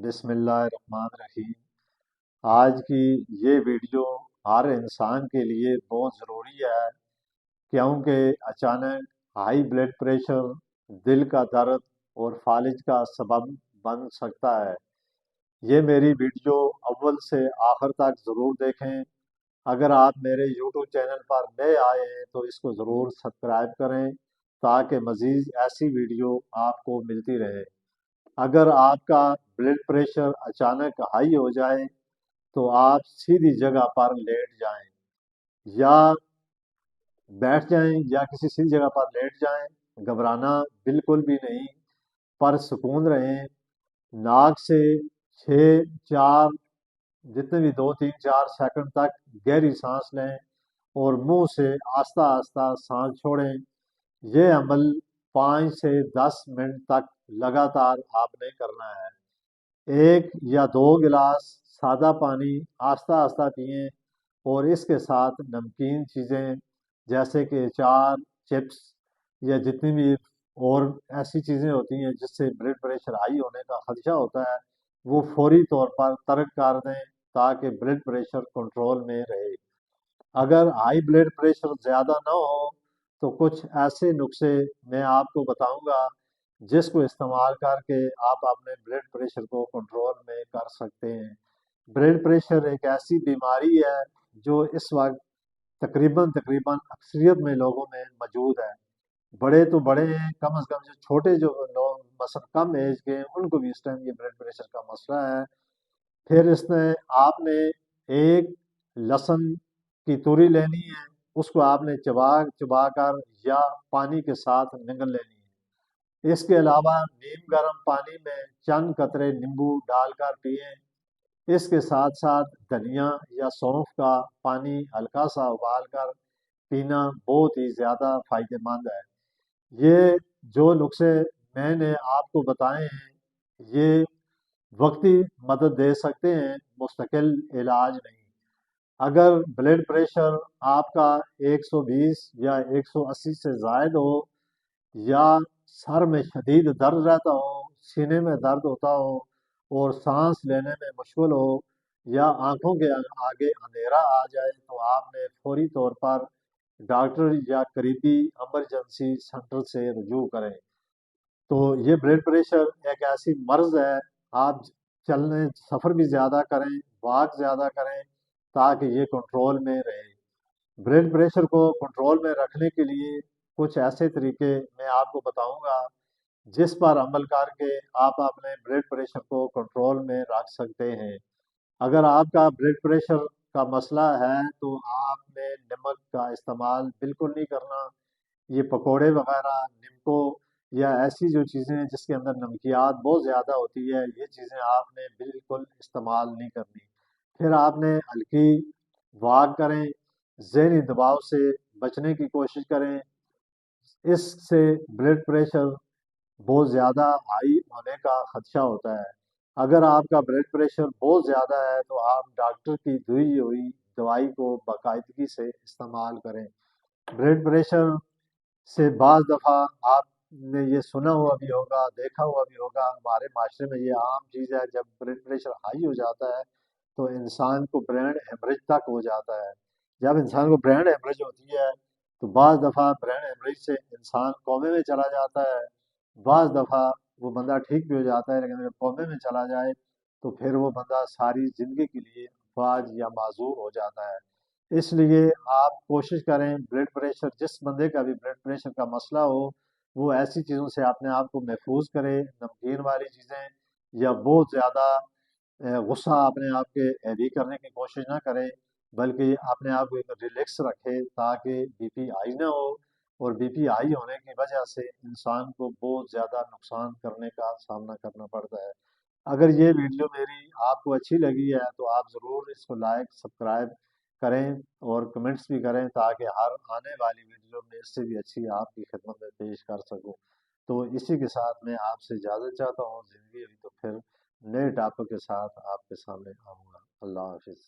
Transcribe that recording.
بسم اللہ الرحمن الرحیم۔ آج کی یہ ویڈیو ہر انسان کے لیے بہت ضروری ہے، کیونکہ اچانک ہائی بلڈ پریشر دل کا درد اور فالج کا سبب بن سکتا ہے۔ یہ میری ویڈیو اول سے آخر تک ضرور دیکھیں۔ اگر آپ میرے یوٹیوب چینل پر نئے آئے ہیں تو اس کو ضرور سبسکرائب کریں تاکہ مزید ایسی ویڈیو آپ کو ملتی رہے۔ اگر آپ کا بلڈ پریشر اچانک ہائی ہو جائے تو آپ سیدھی جگہ پر لیٹ جائیں یا بیٹھ جائیں یا کسی سیدھی جگہ پر لیٹ جائیں۔ گھبرانا بالکل بھی نہیں، پر سکون رہیں۔ ناک سے 4 جتنے بھی 2 3 4 سیکنڈ تک گہری سانس لیں اور منہ سے آہستہ آہستہ سانس چھوڑیں۔ یہ عمل 5 سے 10 منٹ تک لگاتار آپ نے کرنا ہے۔ 1 یا 2 گلاس سادہ پانی آہستہ آہستہ پئیں اور اس کے ساتھ نمکین چیزیں جیسے کہ اچار، چپس یا جتنی بھی اور ایسی چیزیں ہوتی ہیں جس سے بلڈ پریشر ہائی ہونے کا خدشہ ہوتا ہے، وہ فوری طور پر ترک کر دیں تاکہ بلڈ پریشر کنٹرول میں رہے۔ اگر ہائی بلڈ پریشر زیادہ نہ ہو تو کچھ ایسے نسخے میں آپ کو بتاؤں گا جس کو استعمال کر کے آپ اپنے بلڈ پریشر کو کنٹرول میں کر سکتے ہیں۔ بلڈ پریشر ایک ایسی بیماری ہے جو اس وقت تقریباً اکثریت میں لوگوں میں موجود ہے۔ بڑے تو بڑے ہیں، کم از کم جو چھوٹے جو لوگ مثلا کم ایج کے ہیں ان کو بھی اس ٹائم یہ بلڈ پریشر کا مسئلہ ہے۔ پھر اس میں آپ نے ایک لہسن کی توری لینی ہے، اس کو آپ نے چبا کر یا پانی کے ساتھ نگل لینی ہے۔ اس کے علاوہ نیم گرم پانی میں چند قطرے نیمبو ڈال کر پئیں۔ اس کے ساتھ ساتھ دھنیا یا سونف کا پانی ہلکا سا ابال کر پینا بہت ہی زیادہ فائدہ مند ہے۔ یہ جو نسخے میں نے آپ کو بتائے ہیں یہ وقتی مدد دے سکتے ہیں، مستقل علاج نہیں۔ اگر بلڈ پریشر آپ کا 120 یا 180 سے زائد ہو یا سر میں شدید درد رہتا ہو، سینے میں درد ہوتا ہو اور سانس لینے میں مشکل ہو یا آنکھوں کے آگے اندھیرا آ جائے تو آپ نے فوری طور پر ڈاکٹر یا قریبی ایمرجنسی سینٹر سے رجوع کریں۔ تو یہ بلڈ پریشر ایک ایسی مرض ہے، آپ چلنے سفر بھی زیادہ کریں، واک زیادہ کریں تاکہ یہ کنٹرول میں رہے۔ بلڈ پریشر کو کنٹرول میں رکھنے کے لیے کچھ ایسے طریقے میں آپ کو بتاؤں گا جس پر عمل کر کے آپ اپنے بلڈ پریشر کو کنٹرول میں رکھ سکتے ہیں۔ اگر آپ کا بلڈ پریشر کا مسئلہ ہے تو آپ نے نمک کا استعمال بالکل نہیں کرنا۔ یہ پکوڑے وغیرہ، نمکو یا ایسی جو چیزیں جس کے اندر نمکیات بہت زیادہ ہوتی ہے، یہ چیزیں آپ نے بالکل استعمال نہیں کرنی۔ پھر آپ نے ہلکی واک کریں، ذہنی دباؤ سے بچنے کی کوشش کریں۔ اس سے بلڈ پریشر بہت زیادہ ہائی ہونے کا خدشہ ہوتا ہے۔ اگر آپ کا بلڈ پریشر بہت زیادہ ہے تو آپ ڈاکٹر کی دی ہوئی دوائی کو باقاعدگی سے استعمال کریں۔ بلڈ پریشر سے بعض دفعہ آپ نے یہ سنا ہوا بھی ہوگا، دیکھا ہوا بھی ہوگا، ہمارے معاشرے میں یہ عام چیز ہے، جب بلڈ پریشر ہائی ہو جاتا ہے تو انسان کو برین ہیمریج تک ہو جاتا ہے۔ جب انسان کو برین ہیمریج ہوتی ہے تو بعض دفعہ برین ہیمریج سے انسان کومے میں چلا جاتا ہے، بعض دفعہ وہ بندہ ٹھیک بھی ہو جاتا ہے، لیکن اگر کومے میں چلا جائے تو پھر وہ بندہ ساری زندگی کے لیے فاج یا معذور ہو جاتا ہے۔ اس لیے آپ کوشش کریں بلڈ پریشر جس بندے کا بھی بلڈ پریشر کا مسئلہ ہو وہ ایسی چیزوں سے اپنے آپ کو محفوظ کرے، نمکین والی چیزیں یا بہت زیادہ غصہ اپنے آپ کے ہیوی کرنے کی کوشش نہ کرے، بلکہ اپنے آپ کو ایک ریلیکس رکھے تاکہ بی پی ہائی نہ ہو، اور بی پی ہائی ہونے کی وجہ سے انسان کو بہت زیادہ نقصان کرنے کا سامنا کرنا پڑتا ہے۔ اگر یہ ویڈیو میری آپ کو اچھی لگی ہے تو آپ ضرور اس کو لائک سبسکرائب کریں اور کمنٹس بھی کریں تاکہ ہر آنے والی ویڈیو میں اس سے بھی اچھی آپ کی خدمت میں پیش کر سکوں۔ تو اسی کے ساتھ میں آپ سے اجازت چاہتا ہوں، زندگی ہوئی تو پھر نئے ٹاپک کے ساتھ آپ کے سامنے آؤں گا۔ اللہ حافظ۔